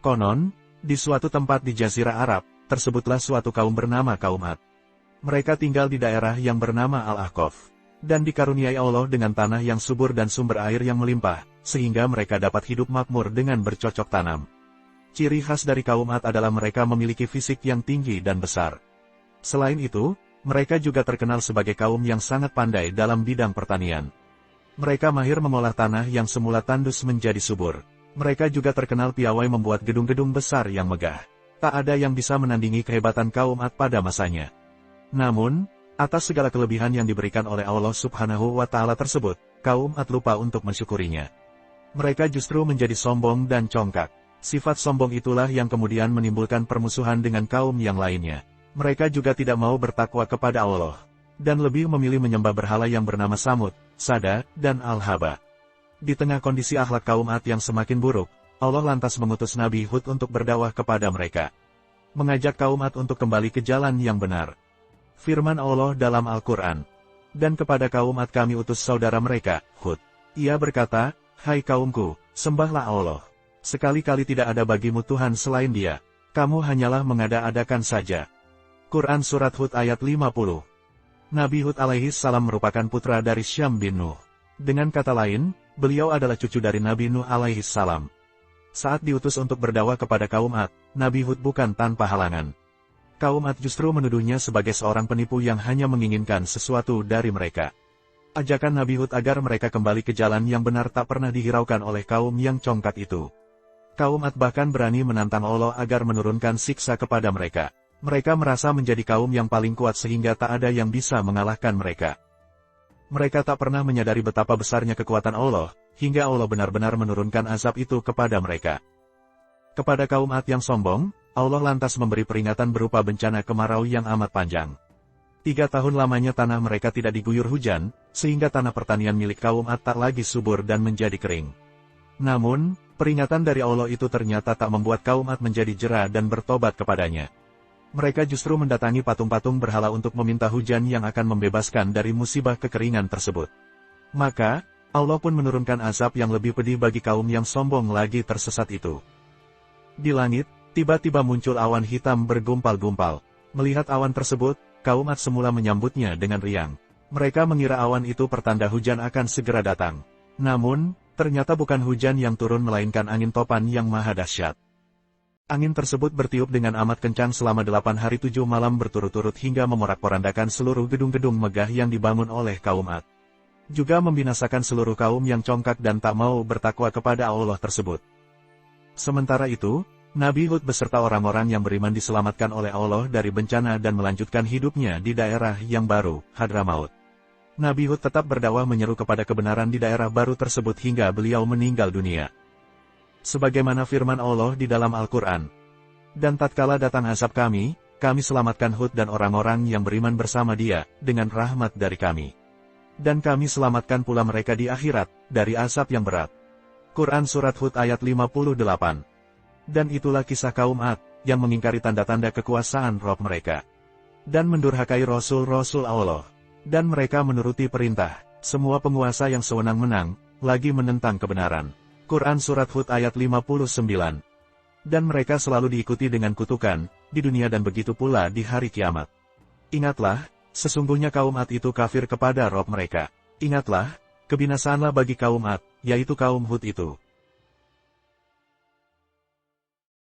Konon, di suatu tempat di Jazirah Arab, tersebutlah suatu kaum bernama kaum Ad. Mereka tinggal di daerah yang bernama Al-Ahqaf, dan dikaruniai Allah dengan tanah yang subur dan sumber air yang melimpah, sehingga mereka dapat hidup makmur dengan bercocok tanam. Ciri khas dari kaum Ad adalah mereka memiliki fisik yang tinggi dan besar. Selain itu, mereka juga terkenal sebagai kaum yang sangat pandai dalam bidang pertanian. Mereka mahir mengolah tanah yang semula tandus menjadi subur. Mereka juga terkenal piawai membuat gedung-gedung besar yang megah. Tak ada yang bisa menandingi kehebatan kaum Ad pada masanya. Namun, atas segala kelebihan yang diberikan oleh Allah Subhanahu wa Ta'ala tersebut, kaum Ad lupa untuk mensyukurinya. Mereka justru menjadi sombong dan congkak. Sifat sombong itulah yang kemudian menimbulkan permusuhan dengan kaum yang lainnya. Mereka juga tidak mau bertakwa kepada Allah, dan lebih memilih menyembah berhala yang bernama Samud, Sada, dan Al-Haba. Di tengah kondisi akhlak kaum Ad yang semakin buruk, Allah lantas mengutus Nabi Hud untuk berdakwah kepada mereka. Mengajak kaum Ad untuk kembali ke jalan yang benar. Firman Allah dalam Al-Quran. Dan kepada kaum Ad kami utus saudara mereka, Hud. Ia berkata, "Hai kaumku, sembahlah Allah. Sekali-kali tidak ada bagimu Tuhan selain Dia. Kamu hanyalah mengada-adakan saja." Quran Surat Hud ayat 50. Nabi Hud alaihi salam merupakan putra dari Syam bin Nuh. Dengan kata lain, beliau adalah cucu dari Nabi Nuh alaihi salam. Saat diutus untuk berdakwah kepada kaum Ad, Nabi Hud bukan tanpa halangan. Kaum Ad justru menuduhnya sebagai seorang penipu yang hanya menginginkan sesuatu dari mereka. Ajakan Nabi Hud agar mereka kembali ke jalan yang benar tak pernah dihiraukan oleh kaum yang congkak itu. Kaum Ad bahkan berani menantang Allah agar menurunkan siksa kepada mereka. Mereka merasa menjadi kaum yang paling kuat sehingga tak ada yang bisa mengalahkan mereka. Mereka tak pernah menyadari betapa besarnya kekuatan Allah, hingga Allah benar-benar menurunkan azab itu kepada mereka. Kepada kaum Ad yang sombong, Allah lantas memberi peringatan berupa bencana kemarau yang amat panjang. 3 tahun lamanya tanah mereka tidak diguyur hujan, sehingga tanah pertanian milik kaum Ad tak lagi subur dan menjadi kering. Namun, peringatan dari Allah itu ternyata tak membuat kaum Ad menjadi jera dan bertobat kepadanya. Mereka justru mendatangi patung-patung berhala untuk meminta hujan yang akan membebaskan dari musibah kekeringan tersebut. Maka, Allah pun menurunkan azab yang lebih pedih bagi kaum yang sombong lagi tersesat itu. Di langit, tiba-tiba muncul awan hitam bergumpal-gumpal. Melihat awan tersebut, kaum Ad semula menyambutnya dengan riang. Mereka mengira awan itu pertanda hujan akan segera datang. Namun, ternyata bukan hujan yang turun melainkan angin topan yang maha dahsyat. Angin tersebut bertiup dengan amat kencang selama 8 hari 7 malam berturut-turut hingga memorak-porandakan seluruh gedung-gedung megah yang dibangun oleh kaum Ad. Juga membinasakan seluruh kaum yang congkak dan tak mau bertakwa kepada Allah tersebut. Sementara itu, Nabi Hud beserta orang-orang yang beriman diselamatkan oleh Allah dari bencana dan melanjutkan hidupnya di daerah yang baru, Hadramaut. Nabi Hud tetap berdakwah menyeru kepada kebenaran di daerah baru tersebut hingga beliau meninggal dunia. Sebagaimana firman Allah di dalam Al-Quran. Dan tatkala datang azab kami selamatkan Hud dan orang-orang yang beriman bersama dia, dengan rahmat dari kami. Dan kami selamatkan pula mereka di akhirat, dari azab yang berat. Quran Surat Hud ayat 58. Dan itulah kisah kaum Ad, yang mengingkari tanda-tanda kekuasaan Rob mereka. Dan mendurhakai Rasul-Rasul Allah. Dan mereka menuruti perintah, semua penguasa yang sewenang-wenang, lagi menentang kebenaran. Quran Surat Hud ayat 59. Dan mereka selalu diikuti dengan kutukan, di dunia dan begitu pula di hari kiamat. Ingatlah, sesungguhnya kaum Ad itu kafir kepada Rob mereka. Ingatlah, kebinasaanlah bagi kaum Ad, yaitu kaum Hud itu.